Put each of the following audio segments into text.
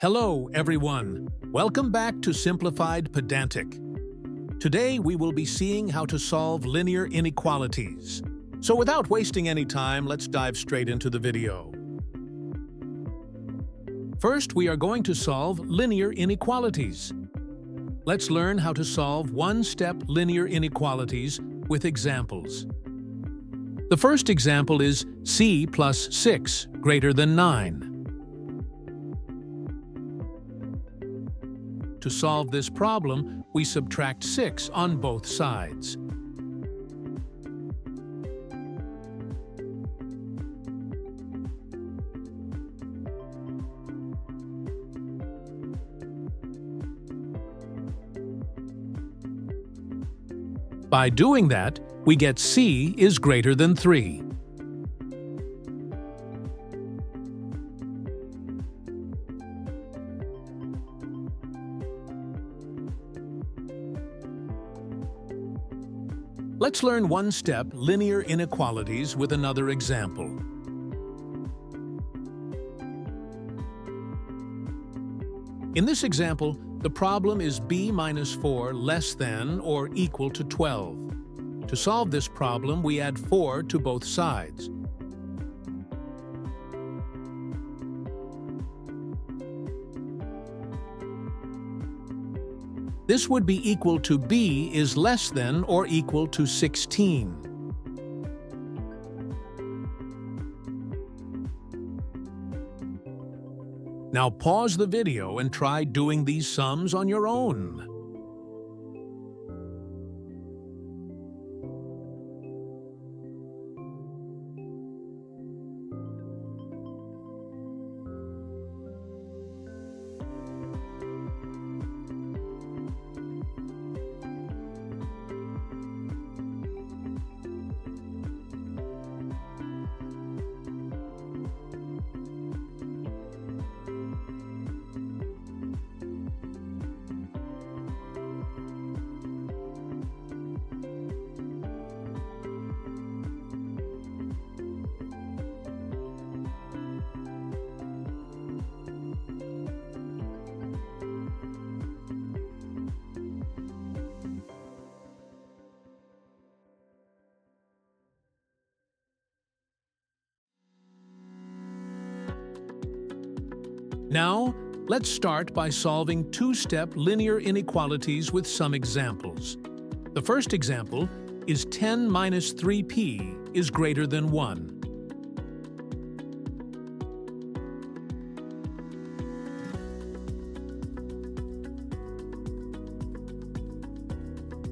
Hello, everyone. Welcome back to Simplified Pedantic. Today, we will be seeing how to solve linear inequalities. So without wasting any time, let's dive straight into the video. First, we are going to solve linear inequalities. Let's learn how to solve one-step linear inequalities with examples. The first example is c plus 6 greater than 9. To solve this problem, we subtract 6 on both sides. By doing that, we get c is greater than 3. Let's learn one-step linear inequalities with another example. In this example, the problem is b minus 4 less than or equal to 12. To solve this problem, we add 4 to both sides. This would be equal to b is less than or equal to 16. Now pause the video and try doing these sums on your own. Now, let's start by solving two-step linear inequalities with some examples. The first example is 10 minus 3p is greater than 1.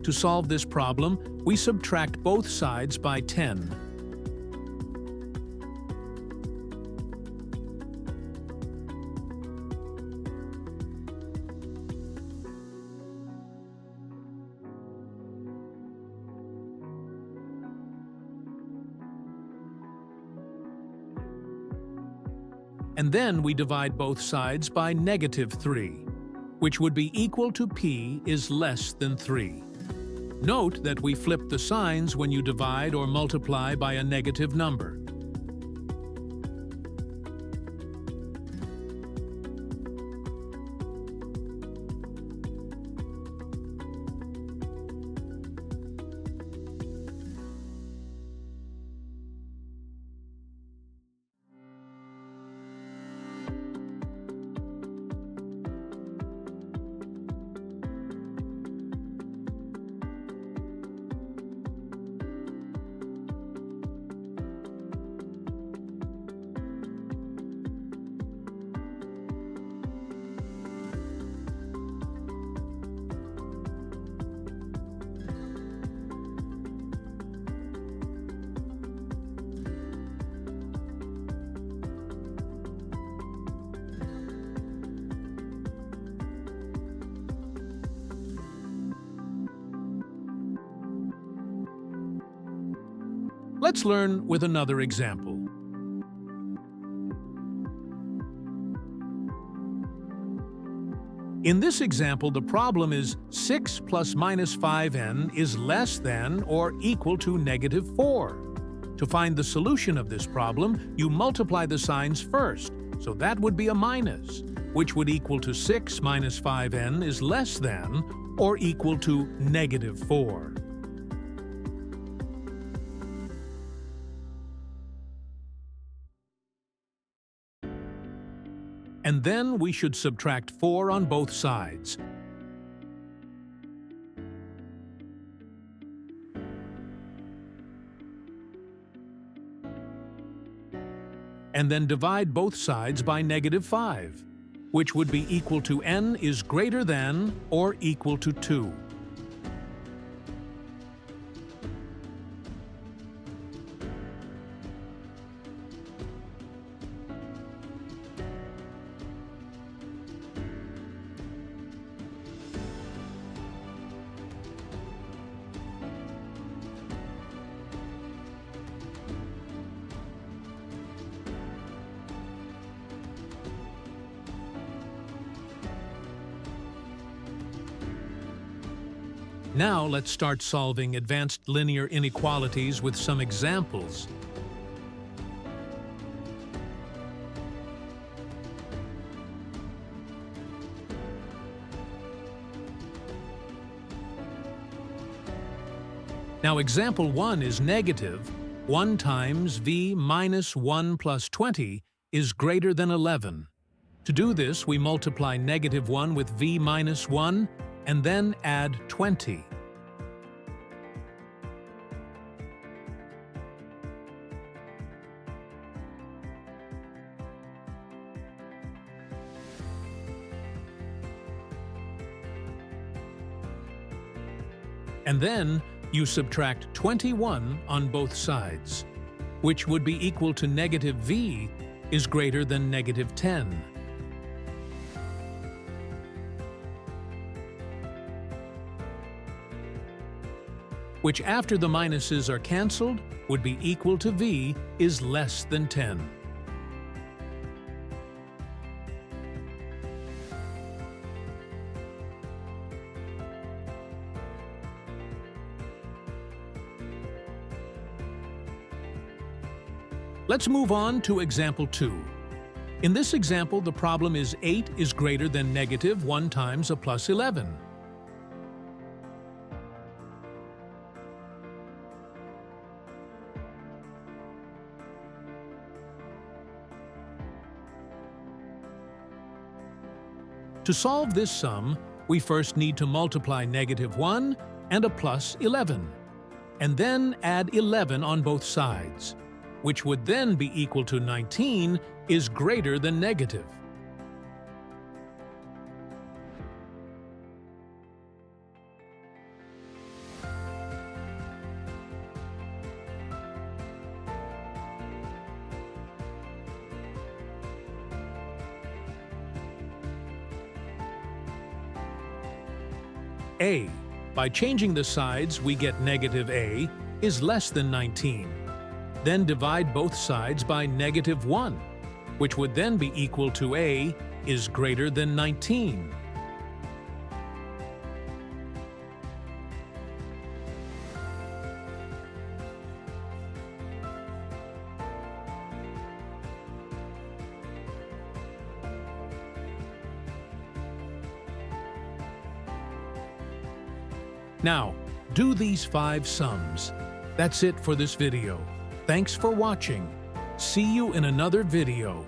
To solve this problem, we subtract both sides by 10. And then we divide both sides by negative 3, which would be equal to p is less than 3. Note that we flip the signs when you divide or multiply by a negative number. Let's learn with another example. In this example, the problem is 6 plus minus 5n is less than or equal to negative 4. To find the solution of this problem, you multiply the signs first, so that would be a minus, which would equal to 6 minus 5n, is less than or equal to -4. And then we should subtract 4 on both sides. And then divide both sides by -5, which would be equal to n is greater than or equal to 2. Now let's start solving advanced linear inequalities with some examples. Now example 1 is negative. 1 times v minus 1 plus 20 is greater than 11. To do this, we multiply -1 with v minus 1 and then add 20. And then you subtract 21 on both sides, which would be equal to -v is greater than -10. Which after the minuses are cancelled would be equal to v is less than 10. Let's move on to example 2. In this example, the problem is 8 is greater than -1 times a plus 11. To solve this sum, we first need to multiply -1 and a plus 11, and then add 11 on both sides, which would then be equal to 19 is greater than negative. A. By changing the sides, we get -a is less than 19. Then divide both sides by -1, which would then be equal to a is greater than 19. Now, do these 5 sums. That's it for this video. Thanks for watching. See you in another video.